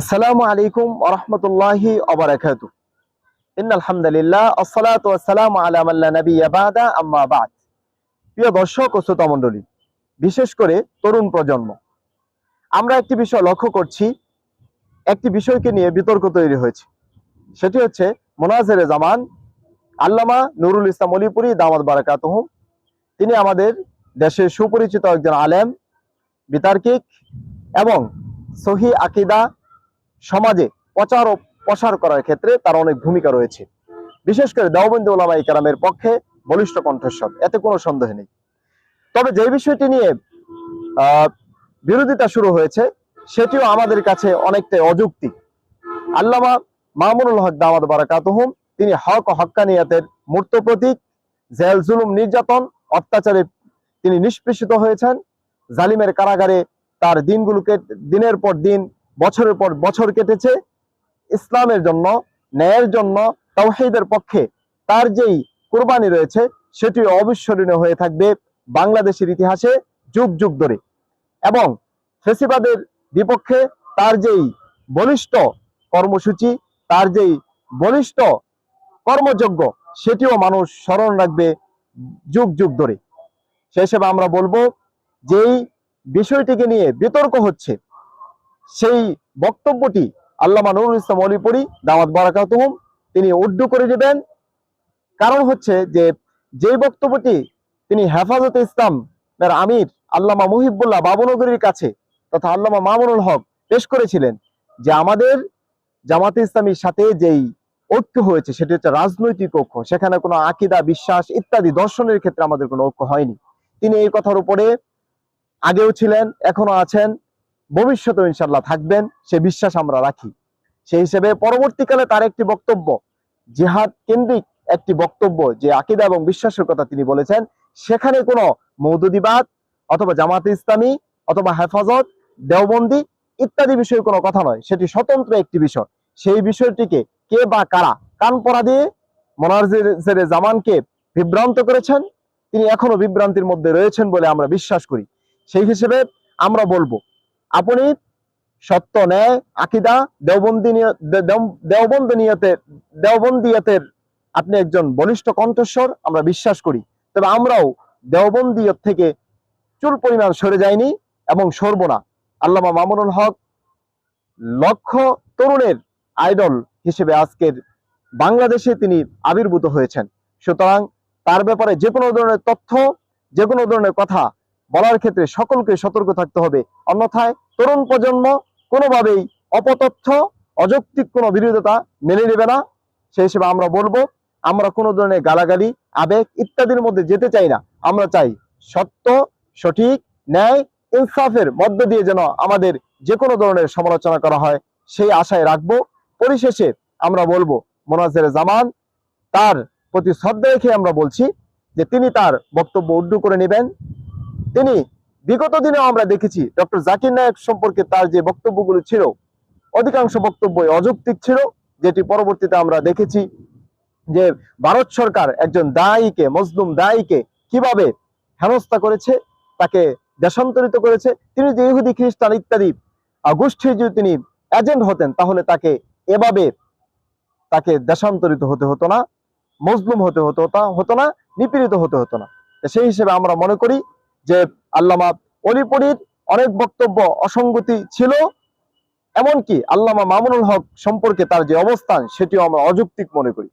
আসসালামু আলাইকুম ওয়া রাহমাতুল্লাহি ওয়া বারাকাতুহু। ইন্নাল হামদুলিল্লাহ আসসালাতু ওয়াসসালামু আলা মান লা নাবিয়্যা বা'দা আম্মা বা'দ। প্রিয় দর্শক ও শ্রোতা মণ্ডলী, বিশেষ করে তরুণ প্রজন্ম, আমরা একটি বিষয় লক্ষ্য করছি, একটি বিষয়কে নিয়ে বিতর্ক তৈরি হয়েছে। সেটি হচ্ছে মুনাজিরে জামান আল্লামা নুরুল ইসলাম অলিপুরী দামাত বারাকাতুহু। তিনি আমাদের দেশের সুপরিচিত একজন আলেম, বিতার্কিক এবং সহি আকীদা সমাজে প্রচার ও প্রসার করার ক্ষেত্রে তার অনেক ভূমিকা রয়েছে। বিশেষ করে দেওবন্দি উলামায়ে কেরামের পক্ষে বলিষ্ঠ কণ্ঠস্বর, এতে কোনো সন্দেহ নেই। তবে যে বিষয়টি নিয়ে বিরোধিতা শুরু হয়েছে সেটিও আমাদের কাছে অনেকটাই অযৌক্তিক। আল্লামা মামুনুল হক দামাত বারাকাতুহু তিনি হক ও হক্কানিয়াতের মূর্ত প্রতীক। জেল জুলুম নির্যাতন অত্যাচারে তিনি নিষ্পেষিত হয়েছেন। জালিমের কারাগারে তার দিনগুলোকে দিনের পর দিন বছরের পর বছর কেটেছে। ইসলামের জন্য, ন্যায়ের জন্য, তাওহীদের পক্ষে তার যেই কুরবানি রয়েছে সেটি অবিস্মরণীয় হয়ে থাকবে বাংলাদেশের ইতিহাসে যুগ যুগ ধরে। এবং ফেসিবাদের বিপক্ষে তার যেই বলিষ্ঠ কর্মসূচি, তার যেই বলিষ্ঠ কর্মযজ্ঞ, সেটিও মানুষ স্মরণ রাখবে যুগ যুগ ধরে। সেই হিসেবে আমরা বলবো, যেই বিষয়টিকে নিয়ে বিতর্ক হচ্ছে সেই বক্তব্যটি আল্লামা নুরুল ইসলাম অলিপুরী দাওয়াত বারাকাতুহু তিনি উর্দু করে দিবেন। কারণ হচ্ছে যে বক্তব্যটি তিনি হেফাজতে ইসলামের আমির আল্লামা মুহিবুল্লাহ বাবুনগরীর কাছে তথা আল্লামা মামুনুল হক পেশ করেছিলেন, যে আমাদের জামাতে ইসলামীর সাথে যেই ঐক্য হয়েছে সেটি হচ্ছে রাজনৈতিক ঐক্য, সেখানে কোনো আকীদা, বিশ্বাস ইত্যাদি দর্শনের ক্ষেত্রে আমাদের কোনো ঐক্য হয়নি। তিনি এই কথার উপরে আগেও ছিলেন, এখনো আছেন, ভবিষ্যতেও ইনশাআল্লাহ থাকবেন, সে বিশ্বাস আমরা রাখি। সেই হিসেবে পরবর্তীকালে তার একটি বক্তব্য, জিহাদ কেন্দ্রিক একটি বক্তব্য, যে আকীদা এবং বিশ্বাসের কথা তিনি বলেছেন, সেখানে কোনো মওদুদিবাদ অথবা জামাতে ইসলামী অথবা হেফাজত, দেওবন্দি ইত্যাদি বিষয়ে কোনো কথা নয়, সেটি স্বতন্ত্র একটি বিষয়। সেই বিষয়টিকে কে বা কারা কান পড়া দিয়ে মুনাজিরে জামানকে বিভ্রান্ত করেছেন, তিনি এখনো বিভ্রান্তির মধ্যে রয়েছেন বলে আমরা বিশ্বাস করি। সেই হিসেবে আমরা বলবো, আপনি সত্য, ন্যায়, আকীদা, দেওবন্দিয়তের আপনি একজন বলিষ্ঠ কণ্ঠস্বর, আমরা বিশ্বাস করি। তবে আমরাও দেওবন্দিয়ত থেকে চুল পরিমাণ সরে যায়নি এবং সরব না। আল্লামা মামুনুল হক লক্ষ তরুণের আইডল হিসেবে আজকের বাংলাদেশে তিনি আবির্ভূত হয়েছেন। সুতরাং তার ব্যাপারে যে কোনো ধরনের তথ্য, যে কোনো ধরনের কথা বলার ক্ষেত্রে সকলকে সতর্ক থাকতে হবে। অন্যথায় তরুণ প্রজন্ম কোনোভাবেই অপতথ্য, অযৌক্তিক কোনো বিরোধিতা মেনে নেবে না। সেই হিসেবে আমরা বলবো, আমরা কোনো ধরনের গালাগালি, আবেগ ইত্যাদির মধ্যে যেতে চাই না। আমরা চাই সত্য, সঠিক, ন্যায়, ইনসাফের মধ্য দিয়ে যেন আমাদের যে কোনো ধরনের সমালোচনা করা হয়, সেই আশায় রাখবো। পরিশেষে আমরা বলবো, মুনাজিরে জামান তার প্রতি শ্রদ্ধা রেখে আমরা বলছি যে তিনি তার বক্তব্য উর্দু করে নেবেন। তিনি বিগত দিনেও আমরা দেখেছি ডক্টর জাকির নায়েক সম্পর্কে তার যে বক্তব্যগুলো ছিল, অধিকাংশ বক্তব্যই অযৌক্তিক ছিল, যেটি পরবর্তীতে আমরা দেখেছি যে ভারত সরকার একজন দায়ীকে, মজলুম দায়ীকে কিভাবে হেনস্থা করেছে, তাকে দেশান্তরিত করেছে। তিনি যে ইহুদি, খ্রিস্টান ইত্যাদি গোষ্ঠীর যদি তিনি এজেন্ট হতেন, তাহলে এভাবে তাকে দেশান্তরিত হতে হতো না, মজলুম হতো না, নিপীড়িত হতে হতো না। সেই হিসেবে আমরা মনে করি যে আল্লামা অলিপুরীর অনেক বক্তব্য অসঙ্গতি ছিল, এমনকি আল্লামা মামুনুল হক সম্পর্কে তার যে অবস্থান সেটিও আমরা অযৌক্তিক মনে করি।